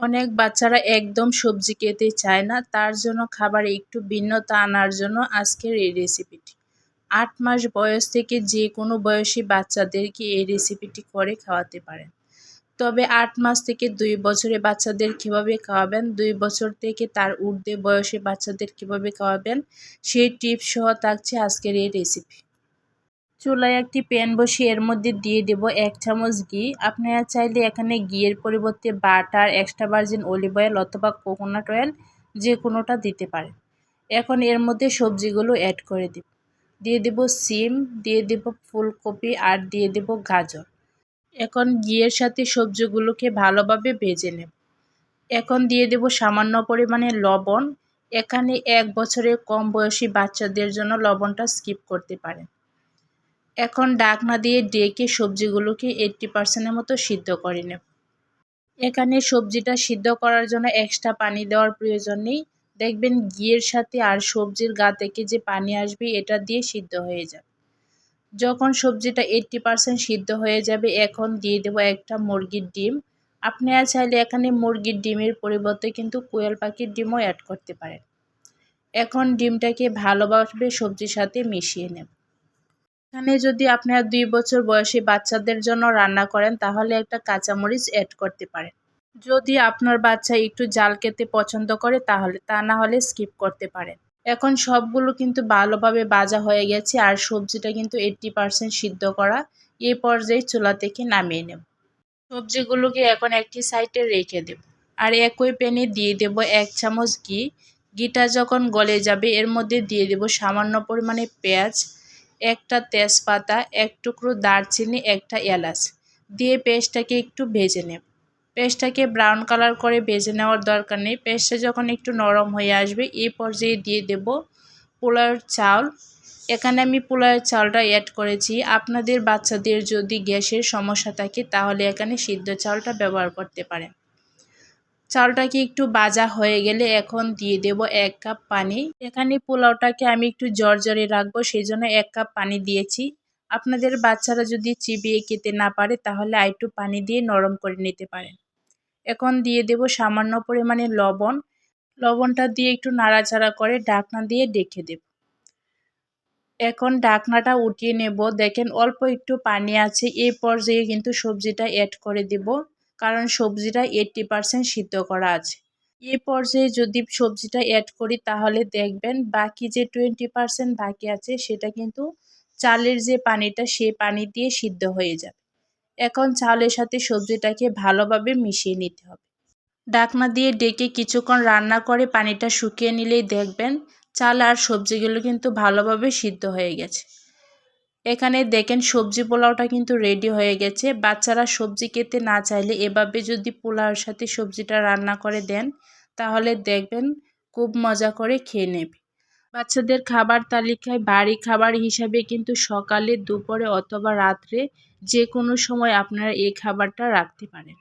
অনেক বাচ্চারা একদম সবজি খেতে চায় না, তার জন্য খাবারে একটু ভিন্নতা আনার জন্য আজকের এই রেসিপিটি। ৮ মাস বয়স থেকে যে কোনো বয়সী বাচ্চাদেরকে এই রেসিপিটি করে খাওয়াতে পারেন। তবে ৮ মাস থেকে ২ বছরের বাচ্চাদের কীভাবে খাওয়াবেন, ২ বছর থেকে তার ঊর্ধ্বে বয়সী বাচ্চাদের কীভাবে খাওয়াবেন, সেই টিপস সহ থাকছে আজকের এই রেসিপি। চুলায় একটি প্যান বসিয়ে এর মধ্যে দিয়ে দেব ১ চামচ ঘি। আপনারা চাইলে এখানে ঘিয়ের পরিবর্তে butter, extra virgin olive oil অথবা কোকোনাট অয়েল যে কোনোটা দিতে পারেন। এখন এর মধ্যে সবজিগুলো অ্যাড করে দেব। দিয়ে দেব সিম, দিয়ে দেব ফুলকপি আর দিয়ে দেব গাজর। এখন ঘিয়ের সাথে সবজিগুলোকে ভালোভাবে ভেজে নেব। এখন দিয়ে দেব সামান্য পরিমাণে লবণ। এখানে ১ বছরের কম বয়সী বাচ্চাদের জন্য লবণটা স্কিপ করতে পারেন। এখন ঢাকনা দিয়ে ঢেকে সবজিগুলোকে 80% মতো সিদ্ধ করে নেব। এখানে সবজিটা সিদ্ধ করার জন্য এক্সট্রা পানি দেওয়ার প্রয়োজন নেই। দেখবেন ঘিয়ের সাথে আর সবজির গা থেকে যে পানি আসবে এটা দিয়ে সিদ্ধ হয়ে যাবে। যখন সবজিটা 80% সিদ্ধ হয়ে যাবে, এখন দিয়ে দেব একটা মুরগির ডিম। আপনারা চাইলে এখানে মুরগির ডিমের পরিবর্তে কিন্তু কোয়েল পাখির ডিমও অ্যাড করতে পারেন। এখন ডিমটাকে ভালোভাবে সবজির সাথে মিশিয়ে নেব। এখানে যদি আপনারা ২ বছর বয়সী বাচ্চাদের জন্য রান্না করেন তাহলে একটা কাঁচামরিচ অ্যাড করতে পারেন। যদি আপনার বাচ্চা একটু ঝাল খেতে পছন্দ করে তাহলে, তা না হলে স্কিপ করতে পারেন। এখন সবগুলো কিন্তু ভালোভাবে ভাজা হয়ে গেছে আর সবজিটা কিন্তু 80% সিদ্ধ করা। এই পর্যায়ে চুলা থেকে নামিয়ে নেব। সবজিগুলোকে এখন একটি সাইডে রেখে দেব। আর একই প্যানে দিয়ে দেব ১ চামচ ঘি। ঘিটা যখন গলে যাবে এর মধ্যে দিয়ে দেব সামান্য পরিমাণে পেঁয়াজ, একটা তেজপাতা, ১ টুকরো দারচিনি, একটা এলাচ দিয়ে পেস্টটাকে একটু ভেজে নেব। পেস্টটাকে ব্রাউন কালার করে ভেজে নেওয়ার দরকার নেই। পেস্টটা যখন একটু নরম হয়ে আসবে এই পর্যায়ে দিয়ে দেব পোলাওর চাল। এখানে আমি পোলাওয়ের চালটা অ্যাড করেছি। আপনাদের বাচ্চাদের যদি গ্যাসের সমস্যা থাকে তাহলে এখানে সিদ্ধ চালটা ব্যবহার করতে পারেন। চালটাকে একটু ভাজা হয়ে গেলে এখন দিয়ে দেব ১ কাপ পানি। এখানে পোলাওটাকে আমি একটু ঝরঝরে রাখবো, সেই জন্য ১ কাপ পানি দিয়েছি। আপনাদের বাচ্চারা যদি চিবিয়ে খেতে না পারে তাহলে আরেকটু পানি দিয়ে নরম করে নিতে পারেন। এখন দিয়ে দেব সামান্য পরিমাণে লবণ। লবণটা দিয়ে একটু নাড়াচাড়া করে ঢাকনা দিয়ে ঢেকে দেব। এখন ঢাকনাটা উঠিয়ে নেব। দেখেন অল্প একটু পানি আছে। এই পর্যায়ে কিন্তু সবজিটা অ্যাড করে দেব, কারণ সবজিটা 80% সিদ্ধ করা আছে। এই পর্যায়ে যদি সবজিটা অ্যাড করি তাহলে দেখবেন বাকি যে 20% বাকি আছে সেটা কিন্তু চালের যে পানিটা সেই পানি দিয়ে সিদ্ধ হয়ে যাবে। এখন চালের সাথে সবজিটাকে ভালোভাবে মিশিয়ে নিতে হবে। ঢাকনা দিয়ে ঢেকে কিছুক্ষণ রান্না করে পানিটা শুকিয়ে নিলেই দেখবেন চাল আর সবজিগুলো কিন্তু ভালোভাবে সিদ্ধ হয়ে গেছে। এখানে দেখেন সবজি পোলাওটা কিন্তু রেডি হয়ে গেছে। বাচ্চারা সবজি খেতে না চাইলে এভাবে যদি পোলাওর সাথে সবজিটা রান্না করে দেন তাহলে দেখবেন খুব মজা করে খেয়ে নেবে। বাচ্চাদের খাবার তালিকায় ভারী খাবার হিসাবে কিন্তু সকালে, দুপুরে অথবা রাত্রে যে কোনো সময় আপনারা এই খাবারটা রাখতে পারেন।